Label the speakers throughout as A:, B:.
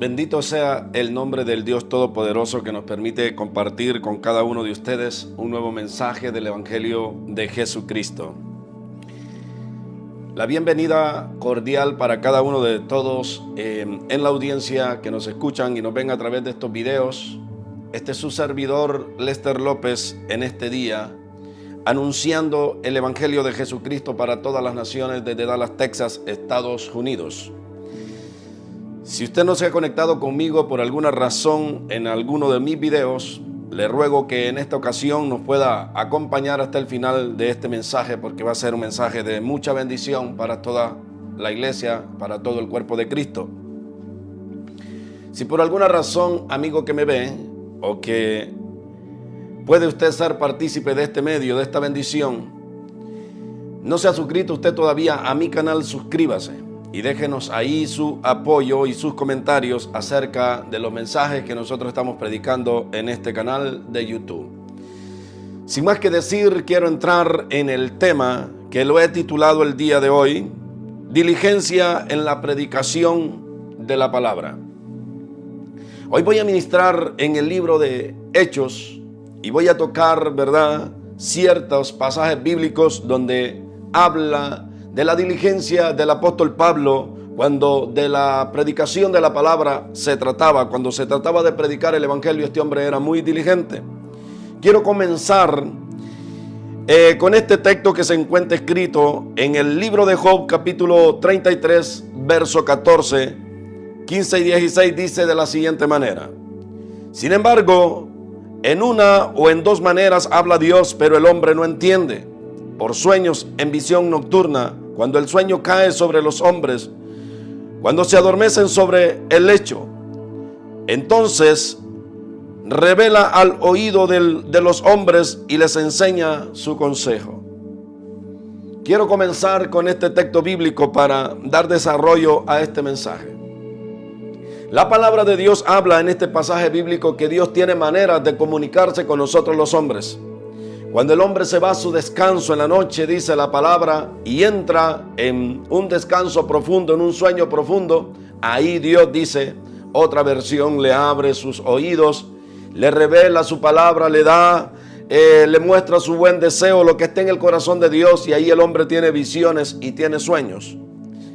A: Bendito sea el nombre del Dios Todopoderoso que nos permite compartir con cada uno de ustedes un nuevo mensaje del Evangelio de Jesucristo. La bienvenida cordial para cada uno de todos en la audiencia que nos escuchan y nos ven a través de estos videos. Este es su servidor Lester López en este día, anunciando el Evangelio de Jesucristo para todas las naciones desde Dallas, Texas, Estados Unidos. Si usted no se ha conectado conmigo por alguna razón en alguno de mis videos, le ruego que en esta ocasión nos pueda acompañar hasta el final de este mensaje, porque va a ser un mensaje de mucha bendición para toda la iglesia, para todo el cuerpo de Cristo. Si por alguna razón, amigo que me ve, o que puede usted ser partícipe de este medio, de esta bendición, no se ha suscrito usted todavía a mi canal, suscríbase. Y déjenos ahí su apoyo y sus comentarios acerca de los mensajes que nosotros estamos predicando en este canal de YouTube. Sin más que decir, quiero entrar en el tema que lo he titulado el día de hoy: diligencia en la predicación de la palabra. Hoy voy a ministrar en el libro de Hechos y voy a tocar, ciertos pasajes bíblicos donde habla de la diligencia del apóstol Pablo cuando de la predicación de la palabra se trataba. Cuando se trataba de predicar el evangelio, este hombre era muy diligente. Quiero comenzar con este texto que se encuentra escrito en el libro de Job, capítulo 33, verso 14, 15 y 16, dice de la siguiente manera: sin embargo, en una o en dos maneras habla Dios, pero el hombre no entiende. Por sueños en visión nocturna, cuando el sueño cae sobre los hombres, cuando se adormecen sobre el lecho, entonces revela al oído de los hombres y les enseña su consejo. Quiero comenzar con este texto bíblico para dar desarrollo a este mensaje. La palabra de Dios habla en este pasaje bíblico que Dios tiene maneras de comunicarse con nosotros los hombres. Cuando el hombre se va a su descanso en la noche, dice la palabra, y entra en un descanso profundo, en un sueño profundo, ahí Dios, dice otra versión, le abre sus oídos, le revela su palabra, le muestra su buen deseo, lo que está en el corazón de Dios, y ahí el hombre tiene visiones y tiene sueños.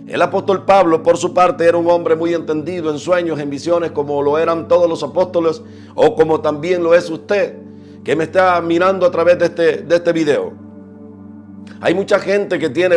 A: El apóstol Pablo, por su parte, era un hombre muy entendido en sueños, en visiones, como lo eran todos los apóstoles, o como también lo es usted, que me está mirando a través de este video. Hay mucha gente que tiene,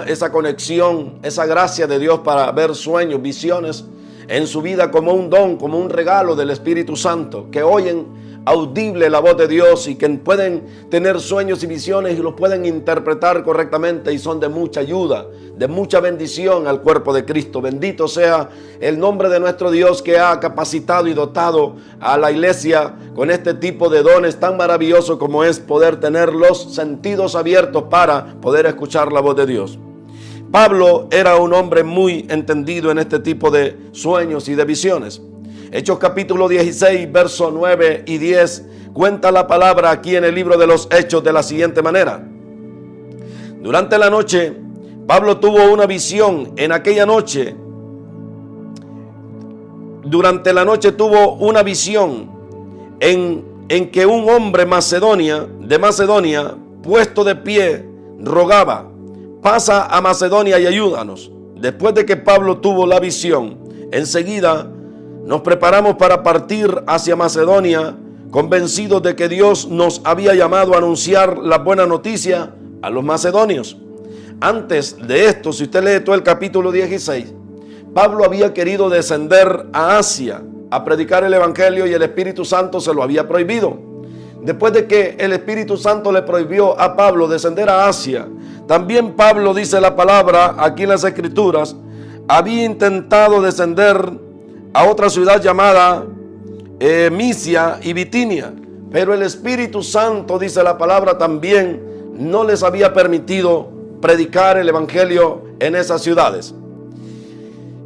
A: esa conexión, esa gracia de Dios para ver sueños, visiones en su vida como un don, como un regalo del Espíritu Santo, que oyen audible la voz de Dios y que pueden tener sueños y visiones y los pueden interpretar correctamente y son de mucha ayuda, de mucha bendición al cuerpo de Cristo. Bendito sea el nombre de nuestro Dios, que ha capacitado y dotado a la iglesia con este tipo de dones tan maravilloso como es poder tener los sentidos abiertos para poder escuchar la voz de Dios. Pablo era un hombre muy entendido en este tipo de sueños y de visiones. Hechos capítulo 16, versos 9 y 10, cuenta la palabra aquí en el libro de los Hechos de la siguiente manera: durante la noche, Pablo tuvo una visión. Durante la noche tuvo una visión en que un hombre de Macedonia, puesto de pie, rogaba: pasa a Macedonia y ayúdanos. Después de que Pablo tuvo la visión, enseguida nos preparamos para partir hacia Macedonia, convencidos de que Dios nos había llamado a anunciar la buena noticia a los macedonios. Antes de esto, si usted lee todo el capítulo 16, Pablo había querido descender a Asia a predicar el evangelio y el Espíritu Santo se lo había prohibido. Después de que el Espíritu Santo le prohibió a Pablo descender a Asia, también Pablo, dice la palabra aquí en las Escrituras, había intentado descender a otra ciudad llamada Misia y Bitinia, pero el Espíritu Santo, dice la palabra, también no les había permitido predicar el evangelio en esas ciudades.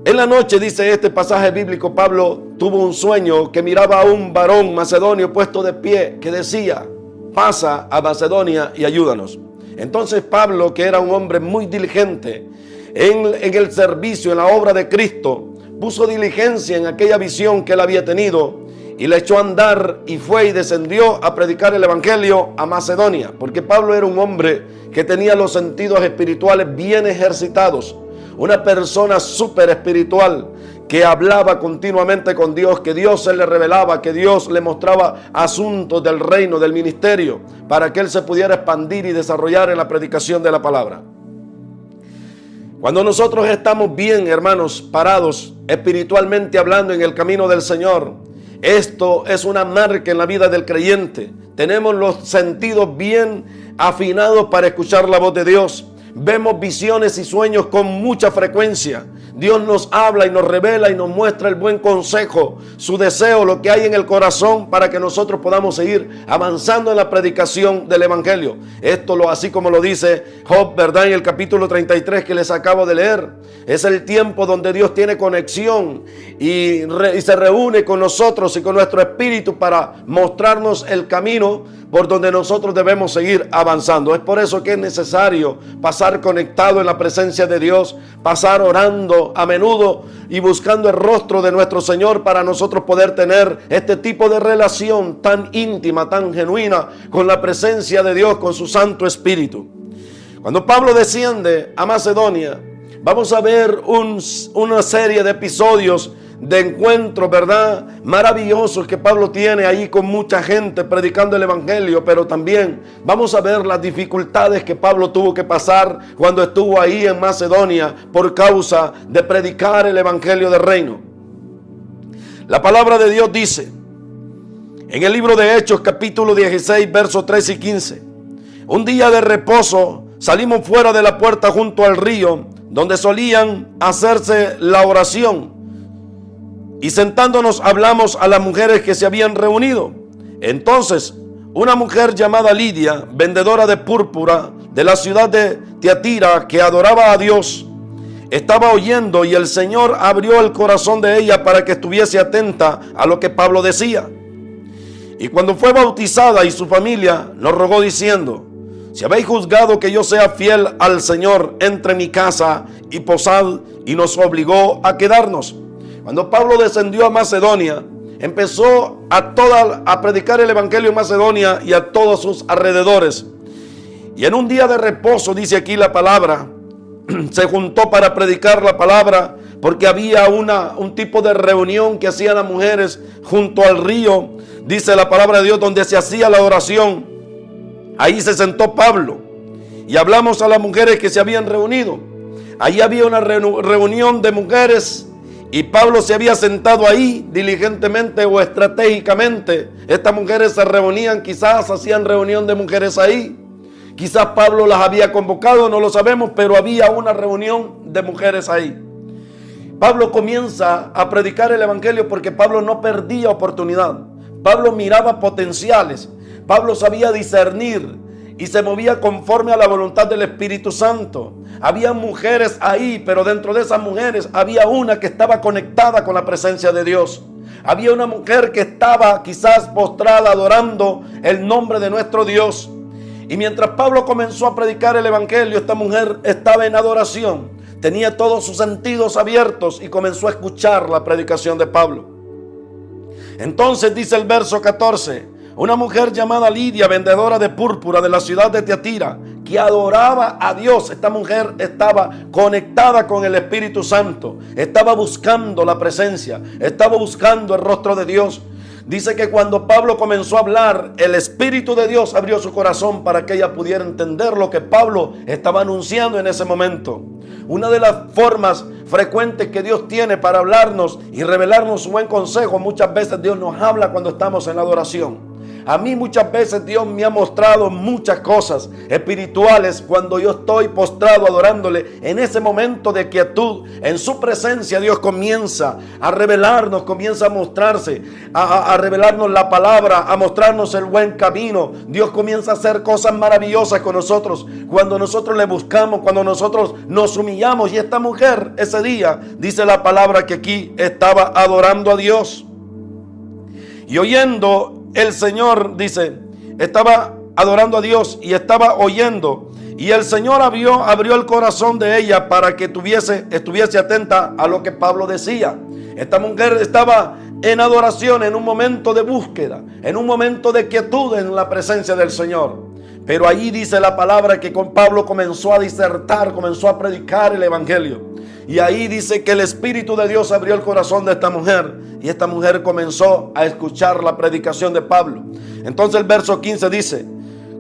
A: En la noche, dice este pasaje bíblico, Pablo tuvo un sueño que miraba a un varón macedonio puesto de pie que decía: pasa a Macedonia y ayúdanos. Entonces Pablo, que era un hombre muy diligente en el servicio, en la obra de Cristo, puso diligencia en aquella visión que él había tenido y la echó a andar y fue y descendió a predicar el evangelio a Macedonia, porque Pablo era un hombre que tenía los sentidos espirituales bien ejercitados, una persona súper espiritual que hablaba continuamente con Dios, que Dios se le revelaba, que Dios le mostraba asuntos del reino, del ministerio, para que él se pudiera expandir y desarrollar en la predicación de la palabra. Cuando nosotros estamos bien, hermanos, parados espiritualmente hablando en el camino del Señor, esto es una marca en la vida del creyente. Tenemos los sentidos bien afinados para escuchar la voz de Dios. Vemos visiones y sueños con mucha frecuencia. Dios nos habla y nos revela y nos muestra el buen consejo, su deseo, lo que hay en el corazón para que nosotros podamos seguir avanzando en la predicación del evangelio. Esto así como lo dice Job, ¿verdad? En el capítulo 33 que les acabo de leer. Es el tiempo donde Dios tiene conexión y se reúne con nosotros y con nuestro espíritu para mostrarnos el camino por donde nosotros debemos seguir avanzando. Es por eso que es necesario pasar conectado en la presencia de Dios, pasar orando a menudo y buscando el rostro de nuestro Señor para nosotros poder tener este tipo de relación tan íntima, tan genuina con la presencia de Dios, con su Santo Espíritu. Cuando Pablo desciende a Macedonia, vamos a ver una serie de episodios de encuentros, ¿verdad?, maravillosos que Pablo tiene ahí con mucha gente predicando el evangelio, pero también vamos a ver las dificultades que Pablo tuvo que pasar cuando estuvo ahí en Macedonia por causa de predicar el evangelio del reino. La palabra de Dios dice en el libro de Hechos capítulo 16 versos 3 y 15: un día de reposo salimos fuera de la puerta junto al río donde solían hacerse la oración, y sentándonos hablamos a las mujeres que se habían reunido. Entonces una mujer llamada Lidia, vendedora de púrpura de la ciudad de Tiatira, que adoraba a Dios, estaba oyendo, y el Señor abrió el corazón de ella para que estuviese atenta a lo que Pablo decía. Y cuando fue bautizada y su familia, nos rogó diciendo: si habéis juzgado que yo sea fiel al Señor, entre en mi casa y posad, y nos obligó a quedarnos. Cuando Pablo descendió a Macedonia, empezó a predicar el evangelio en Macedonia y a todos sus alrededores. Y en un día de reposo, dice aquí la palabra, se juntó para predicar la palabra, porque había un tipo de reunión que hacían las mujeres junto al río, dice la palabra de Dios, donde se hacía la oración. Ahí se sentó Pablo y hablamos a las mujeres que se habían reunido. Ahí había una reunión de mujeres y Pablo se había sentado ahí diligentemente o estratégicamente. Estas mujeres se reunían, quizás hacían reunión de mujeres ahí. Quizás Pablo las había convocado, no lo sabemos, pero había una reunión de mujeres ahí. Pablo comienza a predicar el evangelio porque Pablo no perdía oportunidad. Pablo miraba potenciales. Pablo sabía discernir y se movía conforme a la voluntad del Espíritu Santo. Había mujeres ahí, pero dentro de esas mujeres había una que estaba conectada con la presencia de Dios. Había una mujer que estaba quizás postrada adorando el nombre de nuestro Dios. Y mientras Pablo comenzó a predicar el evangelio, esta mujer estaba en adoración. Tenía todos sus sentidos abiertos y comenzó a escuchar la predicación de Pablo. Entonces dice el verso 14: una mujer llamada Lidia, vendedora de púrpura de la ciudad de Tiatira, que adoraba a Dios. Esta mujer estaba conectada con el Espíritu Santo, estaba buscando la presencia, estaba buscando el rostro de Dios. Dice que cuando Pablo comenzó a hablar, el Espíritu de Dios abrió su corazón para que ella pudiera entender lo que Pablo estaba anunciando en ese momento. Una de las formas frecuentes que Dios tiene para hablarnos y revelarnos su buen consejo, muchas veces Dios nos habla cuando estamos en la adoración. A mí muchas veces Dios me ha mostrado muchas cosas espirituales cuando yo estoy postrado adorándole. En ese momento de quietud, en su presencia, Dios comienza a revelarnos, comienza a mostrarse, a revelarnos la palabra, a mostrarnos el buen camino. Dios comienza a hacer cosas maravillosas con nosotros cuando nosotros le buscamos, cuando nosotros nos humillamos. Y esta mujer ese día, dice la palabra, que aquí estaba adorando a Dios. Y oyendo el Señor, dice, estaba adorando a Dios y estaba oyendo. Y el Señor abrió el corazón de ella para que estuviese atenta a lo que Pablo decía. Esta mujer estaba en adoración, en un momento de búsqueda, en un momento de quietud en la presencia del Señor. Pero allí dice la palabra que con Pablo comenzó a disertar, comenzó a predicar el evangelio. Y ahí dice que el Espíritu de Dios abrió el corazón de esta mujer. Y esta mujer comenzó a escuchar la predicación de Pablo. Entonces el verso 15 dice: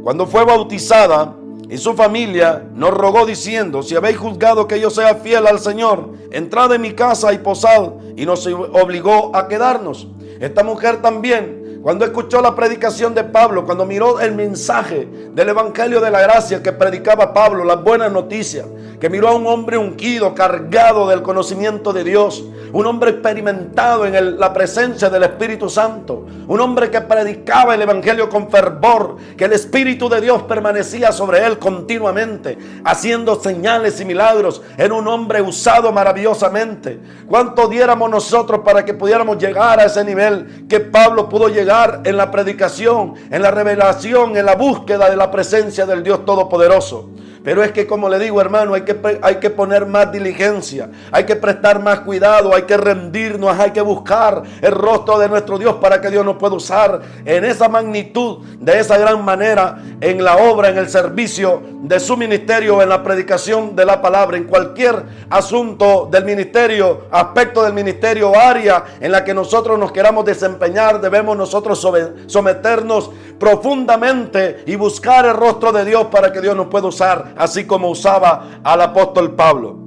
A: cuando fue bautizada y su familia nos rogó diciendo: si habéis juzgado que yo sea fiel al Señor, entrad en mi casa y posad. Y nos obligó a quedarnos. Esta mujer también, cuando escuchó la predicación de Pablo, cuando miró el mensaje del evangelio de la gracia que predicaba Pablo, las buenas noticias, que miró a un hombre ungido, cargado del conocimiento de Dios, un hombre experimentado en la presencia del Espíritu Santo, un hombre que predicaba el evangelio con fervor, que el Espíritu de Dios permanecía sobre él continuamente, haciendo señales y milagros. Era un hombre usado maravillosamente. ¿Cuánto diéramos nosotros para que pudiéramos llegar a ese nivel que Pablo pudo llegar en la predicación, en la revelación, en la búsqueda de la presencia del Dios Todopoderoso? Pero es que, como le digo, hermano, hay que poner más diligencia, hay que prestar más cuidado, hay que rendirnos, hay que buscar el rostro de nuestro Dios para que Dios nos pueda usar en esa magnitud, de esa gran manera, en la obra, en el servicio de su ministerio, en la predicación de la palabra, en cualquier asunto del ministerio, aspecto del ministerio, área en la que nosotros nos queramos desempeñar. Debemos nosotros someternos profundamente y buscar el rostro de Dios para que Dios nos pueda usar, así como usaba al apóstol Pablo.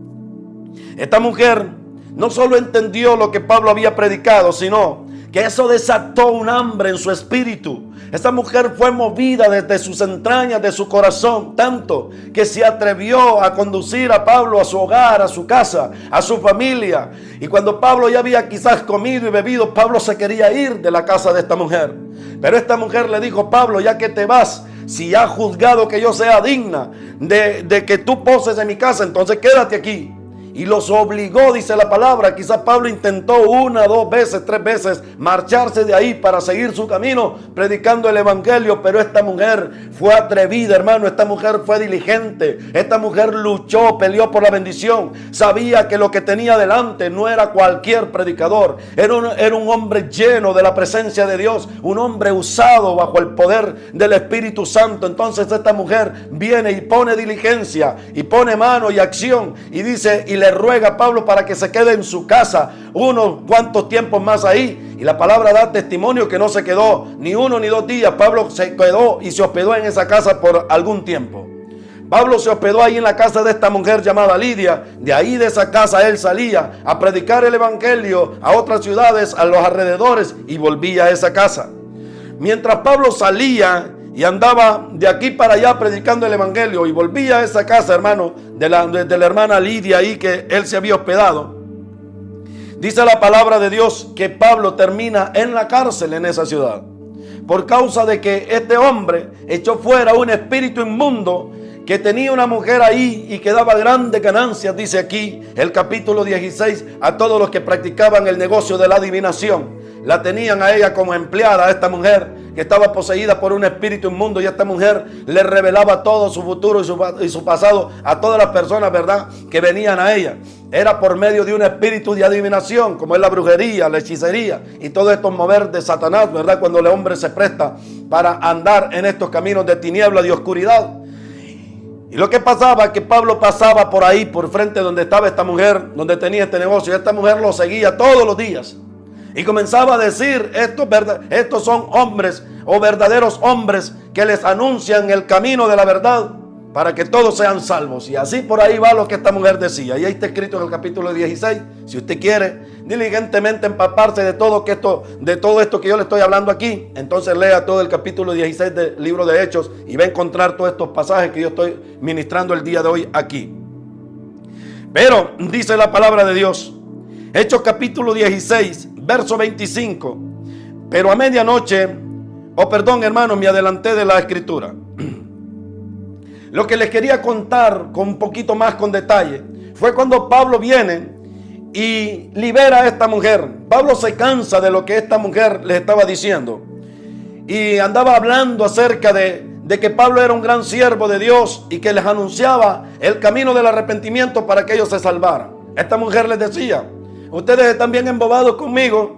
A: Esta mujer no solo entendió lo que Pablo había predicado, sino que eso desató un hambre en su espíritu. Esta mujer fue movida desde sus entrañas, de su corazón, tanto que se atrevió a conducir a Pablo a su hogar, a su casa, a su familia. Y cuando Pablo ya había quizás comido y bebido, Pablo se quería ir de la casa de esta mujer. Pero esta mujer le dijo: Pablo, ya que te vas, si has juzgado que yo sea digna de que tú poses en mi casa, entonces quédate aquí. Y los obligó, dice la palabra. Quizás Pablo intentó 1, 2 veces, 3 veces marcharse de ahí para seguir su camino predicando el evangelio. Pero esta mujer fue atrevida, hermano. Esta mujer fue diligente. Esta mujer luchó, peleó por la bendición. Sabía que lo que tenía delante no era cualquier predicador. Era un hombre lleno de la presencia de Dios. Un hombre usado bajo el poder del Espíritu Santo. Entonces esta mujer viene y pone diligencia y pone mano y acción. Y dice, y le ruega a Pablo para que se quede en su casa unos cuantos tiempos más ahí. Y la palabra da testimonio que no se quedó ni 1 ni 2 días. Pablo se quedó y se hospedó en esa casa por algún tiempo. Pablo se hospedó ahí en la casa de esta mujer llamada Lidia. De ahí, de esa casa, él salía a predicar el evangelio a otras ciudades, a los alrededores, y volvía a esa casa. Mientras Pablo salía y andaba de aquí para allá predicando el evangelio y volvía a esa casa, hermano, de la hermana Lidia ahí que él se había hospedado, dice la palabra de Dios que Pablo termina en la cárcel en esa ciudad, por causa de que este hombre echó fuera un espíritu inmundo que tenía una mujer ahí y que daba grandes ganancias, dice aquí el capítulo 16, a todos los que practicaban el negocio de la adivinación. La tenían a ella como empleada, a esta mujer que estaba poseída por un espíritu inmundo, y esta mujer le revelaba todo su futuro y su pasado a todas las personas, ¿verdad?, que venían a ella. Era por medio de un espíritu de adivinación, como es la brujería, la hechicería y todo esto mover de Satanás, ¿verdad?, cuando el hombre se presta para andar en estos caminos de tiniebla, de oscuridad. Y lo que pasaba es que Pablo pasaba por ahí, por frente donde estaba esta mujer, donde tenía este negocio, y esta mujer lo seguía todos los días. Y comenzaba a decir, estos son hombres o verdaderos hombres que les anuncian el camino de la verdad para que todos sean salvos. Y así por ahí va lo que esta mujer decía. Y ahí está escrito en el capítulo 16. Si usted quiere diligentemente empaparse de todo esto que yo le estoy hablando aquí, entonces lea todo el capítulo 16 del libro de Hechos y va a encontrar todos estos pasajes que yo estoy ministrando el día de hoy aquí. Pero dice la palabra de Dios, Hechos capítulo 16, verso 25. Pero a medianoche, hermanos, me adelanté de la escritura. Lo que les quería contar con un poquito más con detalle fue cuando Pablo viene y libera a esta mujer. Pablo se cansa de lo que esta mujer les estaba diciendo y andaba hablando acerca de de que Pablo era un gran siervo de Dios y que les anunciaba el camino del arrepentimiento para que ellos se salvaran. Esta mujer les decía: ustedes están bien embobados conmigo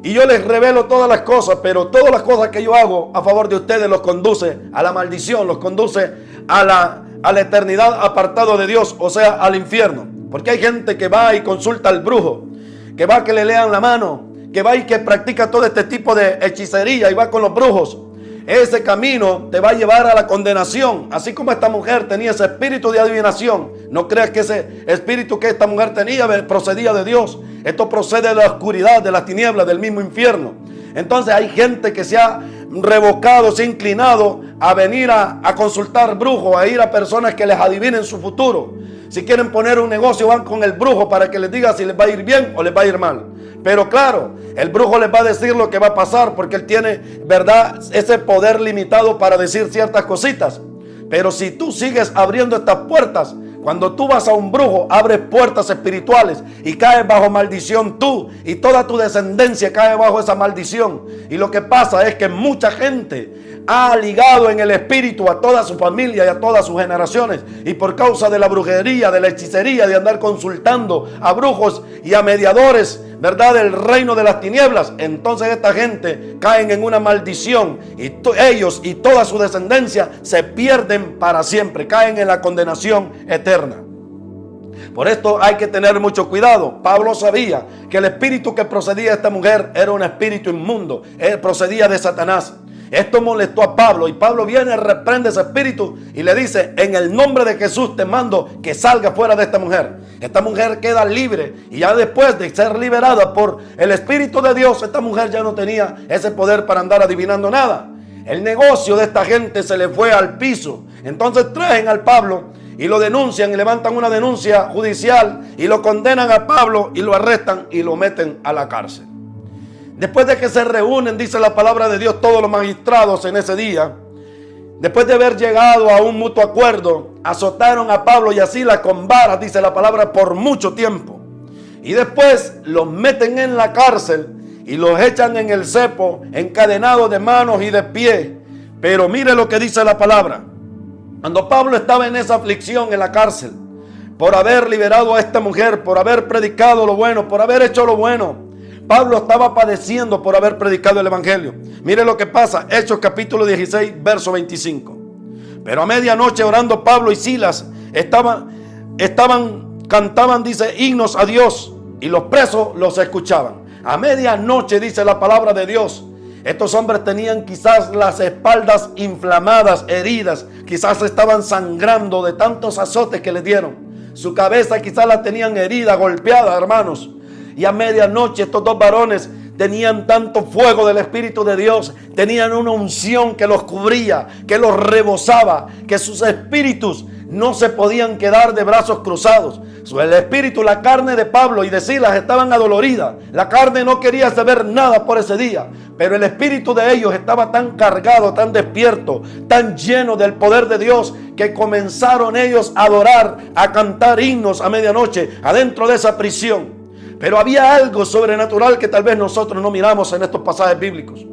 A: y yo les revelo todas las cosas, pero todas las cosas que yo hago a favor de ustedes los conduce a la maldición, los conduce a la eternidad apartado de Dios, o sea, al infierno. Porque hay gente que va y consulta al brujo, que va a que le lean la mano, que va y que practica todo este tipo de hechicería y va con los brujos. Ese camino te va a llevar a la condenación. Así como esta mujer tenía ese espíritu de adivinación, no creas que ese espíritu que esta mujer tenía procedía de Dios. Esto procede de la oscuridad, de las tinieblas, del mismo infierno. Entonces hay gente que se ha revocado, se ha inclinado a venir a consultar brujos, a ir a personas que les adivinen su futuro. Si quieren poner un negocio, van con el brujo para que les diga si les va a ir bien o les va a ir mal. Pero claro, el brujo les va a decir lo que va a pasar, porque él tiene, ¿verdad?, ese poder limitado para decir ciertas cositas. Pero si tú sigues abriendo estas puertas, cuando tú vas a un brujo, abres puertas espirituales y caes bajo maldición tú, y toda tu descendencia cae bajo esa maldición. Y lo que pasa es que mucha gente ha ligado en el espíritu a toda su familia y a todas sus generaciones, y por causa de la brujería, de la hechicería, de andar consultando a brujos y a mediadores, ¿verdad?, del reino de las tinieblas, entonces esta gente caen en una maldición y ellos y toda su descendencia se pierden para siempre, caen en la condenación eterna. Por esto hay que tener mucho cuidado. Pablo sabía que el espíritu que procedía de esta mujer era un espíritu inmundo, procedía de Satanás. Esto molestó a Pablo y Pablo viene, reprende ese espíritu y le dice: en el nombre de Jesús te mando que salga fuera de esta mujer. Esta mujer queda libre, y ya después de ser liberada por el Espíritu de Dios, esta mujer ya no tenía ese poder para andar adivinando nada. El negocio de esta gente se le fue al piso. Entonces traen al Pablo y lo denuncian y levantan una denuncia judicial y lo condenan a Pablo y lo arrestan y lo meten a la cárcel. Después de que se reúnen, dice la palabra de Dios, todos los magistrados en ese día, después de haber llegado a un mutuo acuerdo, azotaron a Pablo y a Silas con varas, dice la palabra, por mucho tiempo. Y después los meten en la cárcel y los echan en el cepo, encadenados de manos y de pies. Pero mire lo que dice la palabra. Cuando Pablo estaba en esa aflicción en la cárcel, por haber liberado a esta mujer, por haber predicado lo bueno, por haber hecho lo bueno, Pablo estaba padeciendo por haber predicado el evangelio. Mire lo que pasa, Hechos capítulo 16, verso 25. Pero a medianoche, orando, Pablo y Silas cantaban, dice, himnos a Dios, y los presos los escuchaban. A medianoche, dice la palabra de Dios, estos hombres tenían quizás las espaldas inflamadas, heridas, quizás estaban sangrando de tantos azotes que les dieron. Su cabeza quizás la tenían herida, golpeada, hermanos. Y a medianoche estos dos varones tenían tanto fuego del Espíritu de Dios, tenían una unción que los cubría, que los rebosaba, que sus espíritus no se podían quedar de brazos cruzados. El espíritu, la carne de Pablo y de Silas estaban adoloridas. La carne no quería saber nada por ese día, pero el espíritu de ellos estaba tan cargado, tan despierto, tan lleno del poder de Dios, que comenzaron ellos a adorar, a cantar himnos a medianoche adentro de esa prisión. Pero había algo sobrenatural que tal vez nosotros no miramos en estos pasajes bíblicos.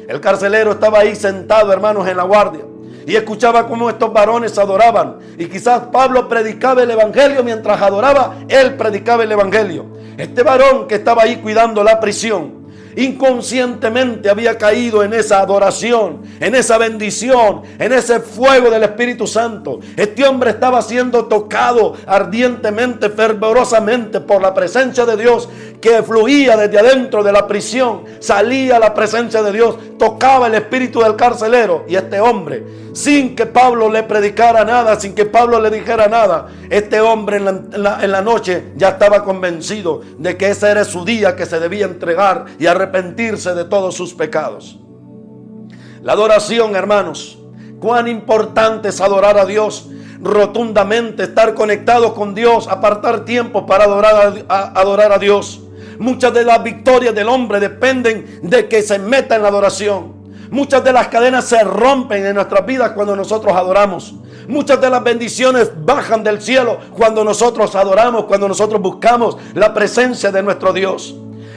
A: El carcelero estaba ahí sentado, hermanos, en la guardia, y escuchaba cómo estos varones adoraban. Y quizás Pablo predicaba el evangelio, mientras adoraba, él predicaba el evangelio. Este varón que estaba ahí cuidando la prisión, inconscientemente había caído en esa adoración, en esa bendición, en ese fuego del Espíritu Santo. Este hombre estaba siendo tocado ardientemente, fervorosamente por la presencia de Dios que fluía desde adentro de la prisión. Salía la presencia de Dios, tocaba el espíritu del carcelero, y este hombre, sin que Pablo le predicara nada, sin que Pablo le dijera nada, este hombre en la noche ya estaba convencido de que ese era su día, que se debía entregar y arrepentirse de todos sus pecados. La adoración, hermanos, cuán importante es adorar a Dios rotundamente, estar conectados con Dios, apartar tiempo para adorar a Dios. Muchas de las victorias del hombre dependen de que se meta en la adoración. Muchas de las cadenas se rompen en nuestras vidas cuando nosotros adoramos. Muchas de las bendiciones bajan del cielo cuando nosotros adoramos, cuando nosotros buscamos la presencia de nuestro Dios.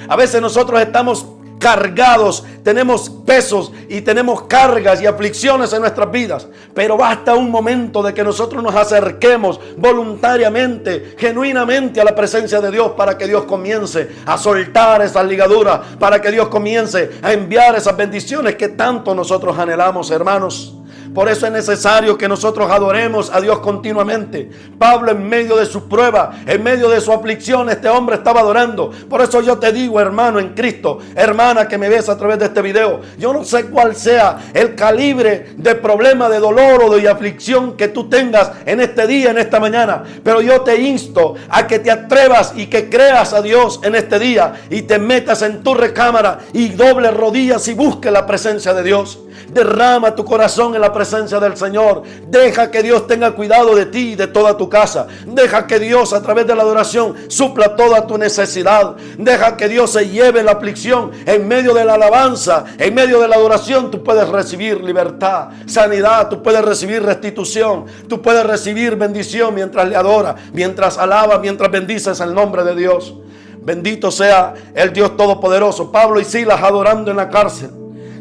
A: A veces nosotros estamos cargados, tenemos pesos y tenemos cargas y aflicciones en nuestras vidas. Pero basta un momento de que nosotros nos acerquemos voluntariamente, genuinamente a la presencia de Dios, para que Dios comience a soltar esas ligaduras, para que Dios comience a enviar esas bendiciones que tanto nosotros anhelamos, hermanos. Por eso es necesario que nosotros adoremos a Dios continuamente. Pablo, en medio de su prueba, en medio de su aflicción, este hombre estaba adorando. Por eso yo te digo, hermano en Cristo, hermana que me ves a través de este video, yo no sé cuál sea el calibre de problema, de dolor o de aflicción que tú tengas en este día, en esta mañana, pero yo te insto a que te atrevas y que creas a Dios en este día y te metas en tu recámara y dobles rodillas y busques la presencia de Dios. Derrama tu corazón en la presencia del Señor. Deja que Dios tenga cuidado de ti y de toda tu casa. Deja que Dios, a través de la adoración, supla toda tu necesidad. Deja que Dios se lleve la aflicción. En medio de la alabanza, en medio de la adoración, tú puedes recibir libertad, sanidad, tú puedes recibir restitución, tú puedes recibir bendición mientras le adoras, mientras alabas, mientras bendices el nombre de Dios. Bendito sea el Dios Todopoderoso. Pablo y Silas adorando en la cárcel.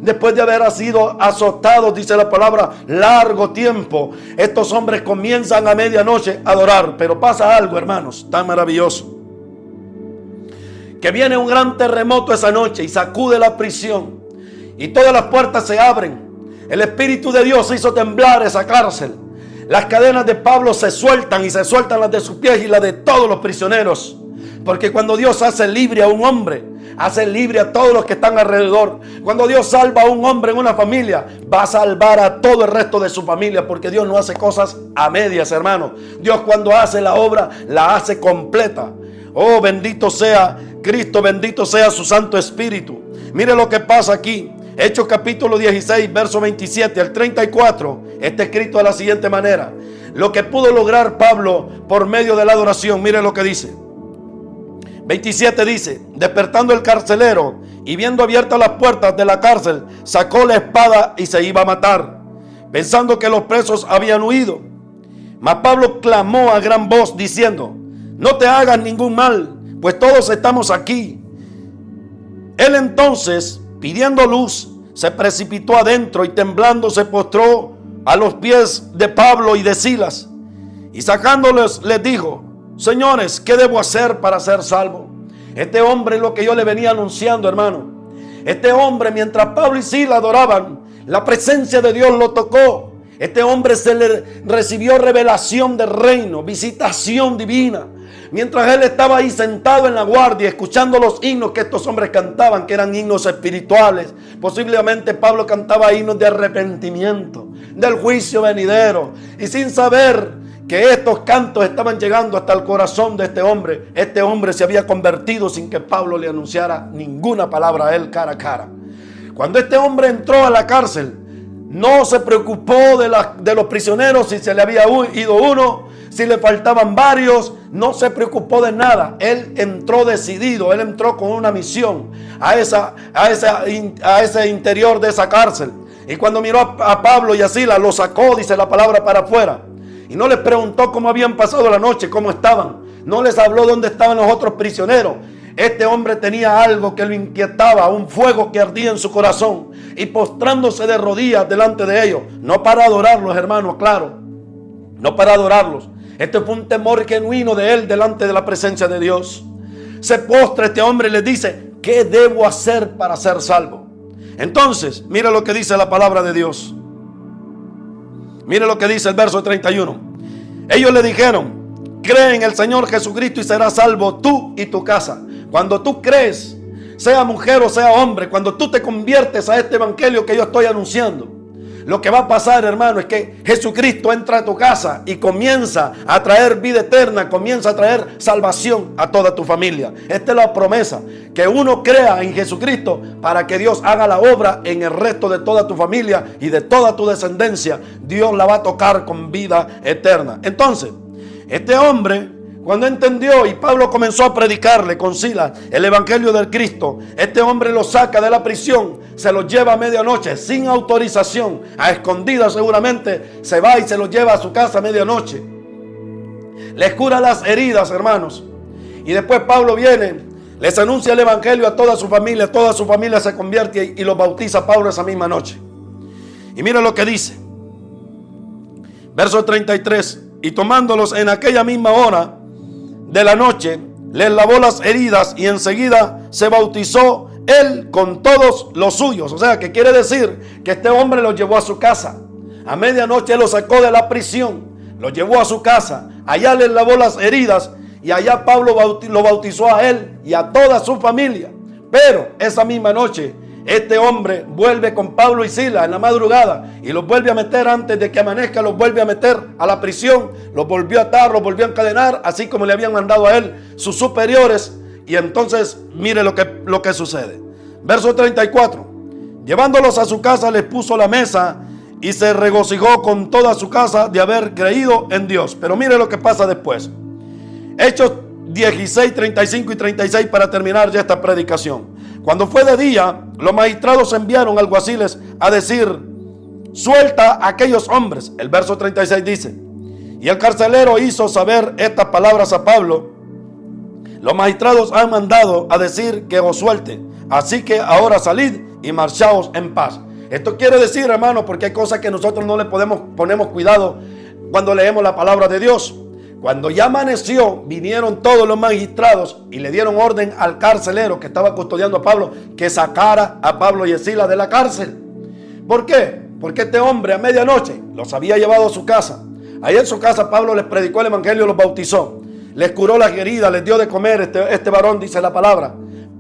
A: Después de haber sido azotados, dice la palabra, largo tiempo, estos hombres comienzan a medianoche a adorar. Pero pasa algo, hermanos, tan maravilloso, que viene un gran terremoto esa noche y sacude la prisión y todas las puertas se abren. El Espíritu de Dios hizo temblar esa cárcel. Las cadenas de Pablo se sueltan y se sueltan las de sus pies y las de todos los prisioneros. Porque cuando Dios hace libre a un hombre, hace libre a todos los que están alrededor. Cuando Dios salva a un hombre en una familia, va a salvar a todo el resto de su familia, porque Dios no hace cosas a medias, hermano. Dios, cuando hace la obra, la hace completa. Oh, bendito sea Cristo, bendito sea su Santo Espíritu. Mire lo que pasa aquí. Hechos capítulo 16, verso 27 al 34. Está escrito de la siguiente manera. Lo que pudo lograr Pablo por medio de la adoración. Mire lo que dice. 27 dice: despertando el carcelero y viendo abiertas las puertas de la cárcel, sacó la espada y se iba a matar, pensando que los presos habían huido. Mas Pablo clamó a gran voz diciendo: no te hagas ningún mal, pues todos estamos aquí. Él entonces, pidiendo luz, se precipitó adentro y temblando se postró a los pies de Pablo y de Silas, y sacándoles les dijo: señores, ¿qué debo hacer para ser salvo? Este hombre es lo que yo le venía anunciando, hermano. Este hombre, mientras Pablo y Silas adoraban, la presencia de Dios lo tocó. Este hombre se le recibió revelación del reino, visitación divina. Mientras él estaba ahí sentado en la guardia, escuchando los himnos que estos hombres cantaban, que eran himnos espirituales. Posiblemente Pablo cantaba himnos de arrepentimiento, del juicio venidero. Y sin saber que estos cantos estaban llegando hasta el corazón de este hombre se había convertido sin que Pablo le anunciara ninguna palabra a él cara a cara. Cuando este hombre entró a la cárcel, no se preocupó de los prisioneros, si se le había ido uno, si le faltaban varios, no se preocupó de nada. Él entró decidido, él entró con una misión a ese interior de esa cárcel. Y cuando miró a Pablo y a Silas, lo sacó, dice la palabra, para afuera. Y no les preguntó cómo habían pasado la noche, cómo estaban. No les habló dónde estaban los otros prisioneros. Este hombre tenía algo que lo inquietaba, un fuego que ardía en su corazón. Y postrándose de rodillas delante de ellos, no para adorarlos, hermanos, claro, no para adorarlos. Este fue un temor genuino de él delante de la presencia de Dios. Se postra este hombre y les dice: ¿qué debo hacer para ser salvo? Entonces, mira lo que dice la palabra de Dios. Mire lo que dice el verso 31. Ellos le dijeron: cree en el Señor Jesucristo y serás salvo tú y tu casa. Cuando tú crees, sea mujer o sea hombre, cuando tú te conviertes a este evangelio que yo estoy anunciando, lo que va a pasar, hermano, es que Jesucristo entra a tu casa y comienza a traer vida eterna, comienza a traer salvación a toda tu familia. Esta es la promesa, que uno crea en Jesucristo para que Dios haga la obra en el resto de toda tu familia y de toda tu descendencia. Dios la va a tocar con vida eterna. Entonces, este hombre, cuando entendió y Pablo comenzó a predicarle con Silas el evangelio del Cristo, este hombre lo saca de la prisión, se lo lleva a medianoche sin autorización, a escondidas seguramente, se va y se lo lleva a su casa a medianoche. Les cura las heridas, hermanos. Y después Pablo viene, Les anuncia el evangelio a toda su familia se convierte y los bautiza Pablo esa misma noche. Y mira lo que dice, verso 33, y tomándolos en aquella misma hora de la noche, les lavó las heridas y enseguida se bautizó él con todos los suyos. O sea, que quiere decir que este hombre los llevó a su casa. A medianoche los sacó de la prisión, los llevó a su casa, allá les lavó las heridas y allá Pablo lo bautizó a él y a toda su familia. Pero esa misma noche este hombre vuelve con Pablo y Silas en la madrugada y los vuelve a meter antes de que amanezca, los vuelve a meter a la prisión, los volvió a atar, los volvió a encadenar, así como le habían mandado a él sus superiores. Y entonces mire lo que sucede. Verso 34. Llevándolos a su casa les puso la mesa y se regocijó con toda su casa de haber creído en Dios. Pero mire lo que pasa después. Hechos 16, 35 y 36 para terminar ya esta predicación. Cuando fue de día, los magistrados enviaron alguaciles a decir: suelta a aquellos hombres. El verso 36 dice: y el carcelero hizo saber estas palabras a Pablo: los magistrados han mandado a decir que os suelte, así que ahora salid y marchaos en paz. Esto quiere decir, hermano, porque hay cosas que nosotros no le ponemos cuidado cuando leemos la palabra de Dios. Cuando ya amaneció, vinieron todos los magistrados y le dieron orden al carcelero que estaba custodiando a Pablo que sacara a Pablo y a Silas de la cárcel. ¿Por qué? Porque este hombre a medianoche los había llevado a su casa. Ahí en su casa Pablo les predicó el evangelio, los bautizó, les curó las heridas, les dio de comer. Este varón dice la palabra.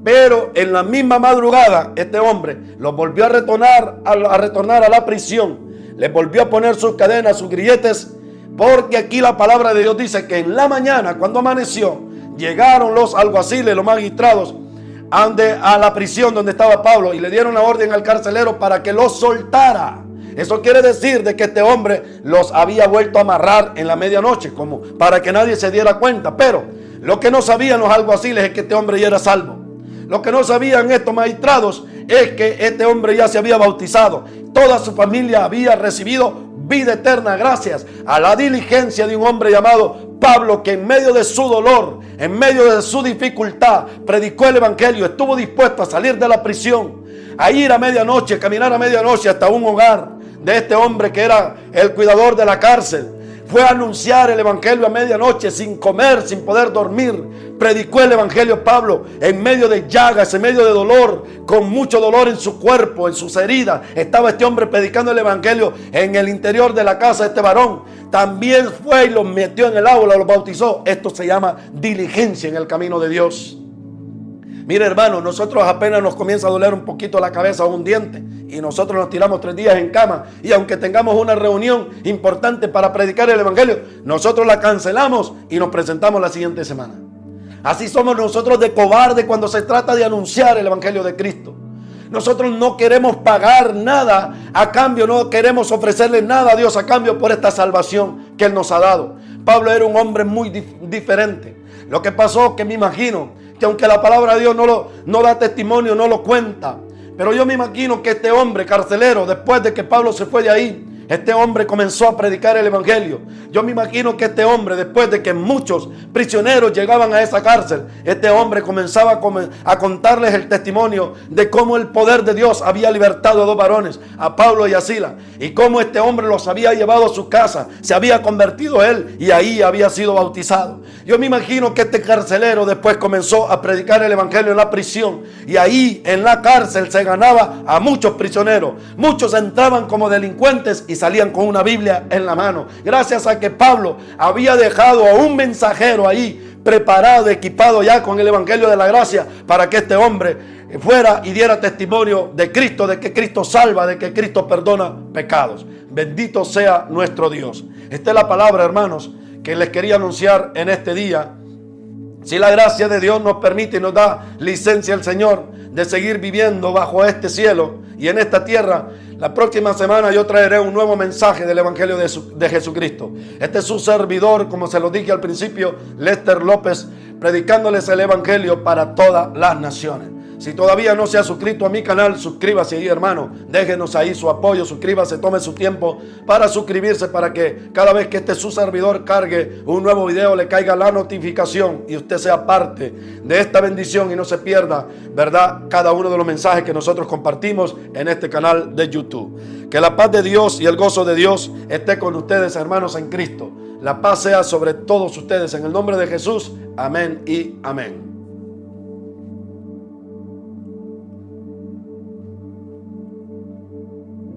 A: Pero en la misma madrugada este hombre los volvió a retornar a la prisión. Les volvió a poner sus cadenas, sus grilletes. Porque aquí la palabra de Dios dice que en la mañana, cuando amaneció, llegaron los alguaciles, los magistrados, a la prisión donde estaba Pablo y le dieron la orden al carcelero para que los soltara. Eso quiere decir de que este hombre los había vuelto a amarrar en la medianoche, como para que nadie se diera cuenta. Pero lo que no sabían los alguaciles es que este hombre ya era salvo. Lo que no sabían estos magistrados es que este hombre ya se había bautizado. Toda su familia había recibido vida eterna gracias a la diligencia de un hombre llamado Pablo, que en medio de su dolor, en medio de su dificultad, predicó el evangelio. Estuvo dispuesto a salir de la prisión, a ir a medianoche, caminar a medianoche hasta un hogar de este hombre que era el cuidador de la cárcel. Fue a anunciar el evangelio a medianoche sin comer, sin poder dormir. Predicó el evangelio Pablo en medio de llagas, en medio de dolor, con mucho dolor en su cuerpo, en sus heridas. Estaba este hombre predicando el evangelio en el interior de la casa de este varón. También fue y los metió en el aula, los bautizó. Esto se llama diligencia en el camino de Dios. Mire, hermano, nosotros apenas nos comienza a doler un poquito la cabeza o un diente y nosotros nos tiramos 3 días en cama, y aunque tengamos una reunión importante para predicar el evangelio, nosotros la cancelamos y nos presentamos la siguiente semana. Así somos nosotros de cobarde cuando se trata de anunciar el evangelio de Cristo. Nosotros no queremos pagar nada a cambio, no queremos ofrecerle nada a Dios a cambio por esta salvación que Él nos ha dado. Pablo era un hombre muy diferente. Lo que pasó, que me imagino que aunque la palabra de Dios no da testimonio, no lo cuenta, pero yo me imagino que este hombre carcelero, después de que Pablo se fue de ahí, este hombre comenzó a predicar el evangelio. Yo me imagino que este hombre, después de que muchos prisioneros llegaban a esa cárcel, este hombre comenzaba a contarles el testimonio de cómo el poder de Dios había libertado a 2 varones, a Pablo y a Silas, y cómo este hombre los había llevado a su casa, se había convertido él y ahí había sido bautizado. Yo me imagino que este carcelero después comenzó a predicar el evangelio en la prisión, y ahí en la cárcel se ganaba a muchos prisioneros. Muchos entraban como delincuentes y salían con una Biblia en la mano, gracias a que Pablo había dejado a un mensajero ahí preparado, equipado ya con el evangelio de la gracia, para que este hombre fuera y diera testimonio de Cristo, de que Cristo salva, de que Cristo perdona pecados. Bendito sea nuestro Dios. Esta es la palabra, hermanos, que les quería anunciar en este día. Si la gracia de Dios nos permite y nos da licencia el Señor de seguir viviendo bajo este cielo y en esta tierra, la próxima semana yo traeré un nuevo mensaje del evangelio de Jesucristo. Este es su servidor, como se lo dije al principio, Lester López, predicándoles el evangelio para todas las naciones. Si todavía no se ha suscrito a mi canal, suscríbase ahí, hermano. Déjenos ahí su apoyo, suscríbase, tome su tiempo para suscribirse, para que cada vez que su servidor cargue un nuevo video le caiga la notificación y usted sea parte de esta bendición y no se pierda, ¿verdad?, cada uno de los mensajes que nosotros compartimos en este canal de YouTube. Que la paz de Dios y el gozo de Dios esté con ustedes, hermanos en Cristo. La paz sea sobre todos ustedes en el nombre de Jesús. Amén y amén.